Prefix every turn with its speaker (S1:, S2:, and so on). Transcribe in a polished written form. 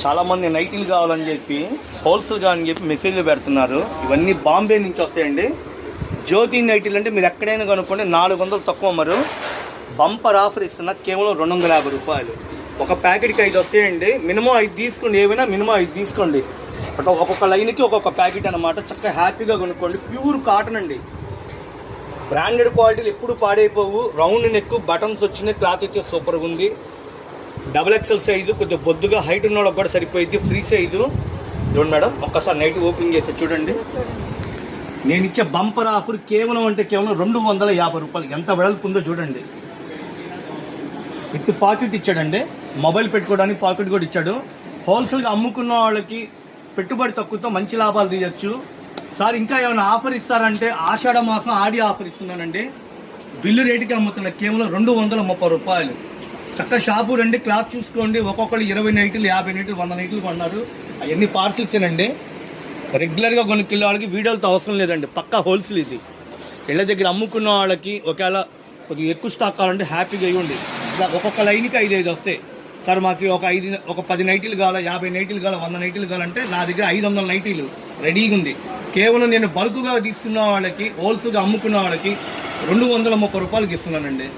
S1: చాలామంది నైటీలు కావాలని చెప్పి హోల్సేల్గా అని చెప్పి మెసేజ్లు పెడుతున్నారు. ఇవన్నీ బాంబే నుంచి వస్తాయండి. జ్యోతి నైటీలు అంటే మీరు ఎక్కడైనా కనుక్కోండి 400 తక్కువ అమ్మరు. బంపర్ ఆఫర్ ఇస్తున్నా కేవలం 250 రూపాయలు. ఒక ప్యాకెట్కి 5 వస్తాయండి. మినిమం 5 తీసుకోండి, ఏమైనా మినిమం 5 తీసుకోండి. బట్ ఒక్కొక్క లైన్కి ఒక్కొక్క ప్యాకెట్ అనమాట. చక్కగా హ్యాపీగా కొనుక్కోండి. ప్యూర్ కాటన్ అండి. బ్రాండెడ్ క్వాలిటీలు ఎప్పుడు పాడైపోవు. రౌండ్ నెక్, బటన్స్ వచ్చినాయి. క్లాత్ అయితే సూపర్గా ఉంది. XXL సైజు, కొద్దిగా బొద్దుగా హైట్ ఉన్న వాళ్ళకి కూడా సరిపోయింది. ఫ్రీ సైజు చూడండి మేడం. ఒక్కసారి నైట్ ఓపెన్ చేసి చూడండి. నేను ఇచ్చే బంపర్ ఆఫర్ కేవలం అంటే కేవలం 250 రూపాయలు. ఎంత వెడల్పు ఉందో చూడండి. విత్ పాకెట్ ఇచ్చాడండి. మొబైల్ పెట్టుకోవడానికి పాకెట్ కూడా ఇచ్చాడు. హోల్సేల్గా అమ్ముకున్న వాళ్ళకి పెట్టుబడి తక్కువతో మంచి లాభాలు తీయచ్చు. సార్ ఇంకా ఏమైనా ఆఫర్ ఇస్తారంటే ఆషాఢ మాసం ఆడి ఆఫర్ ఇస్తున్నానండి. బిల్లు రేటుకి అమ్ముతున్నా కేవలం 230 రూపాయలు. చక్కగా షాపు రండి, క్లాత్ చూసుకోండి. ఒక్కొక్కరు 20 నైట్లు, 50 నైట్లు, 100 నైట్లు కొన్నారు. అవన్నీ పార్సిల్సేనండి. రెగ్యులర్గా కొనుక్కెళ్ళే వాళ్ళకి వీడియోలతో అవసరం లేదండి. పక్కా హోల్సేల్ ఇది. ఇళ్ళ దగ్గర అమ్ముకున్న వాళ్ళకి ఒకవేళ కొద్దిగా ఎక్కువ స్టాక్ కావాలంటే హ్యాపీగా ఇవ్వండి. ఇలా ఒక్కొక్క లైన్కి 5 వస్తాయి. సార్ మాకు ఒక 10 నైటీలు కావాలా, 50 నైటీలు కావాలా, 100 నైటీలు కావాలంటే నా దగ్గర 500 నైటీలు రెడీగా ఉంది. కేవలం నేను బల్క్గా తీసుకున్న వాళ్ళకి, హోల్సేల్గా అమ్ముకున్న వాళ్ళకి 230 రూపాయలకి ఇస్తున్నానండి.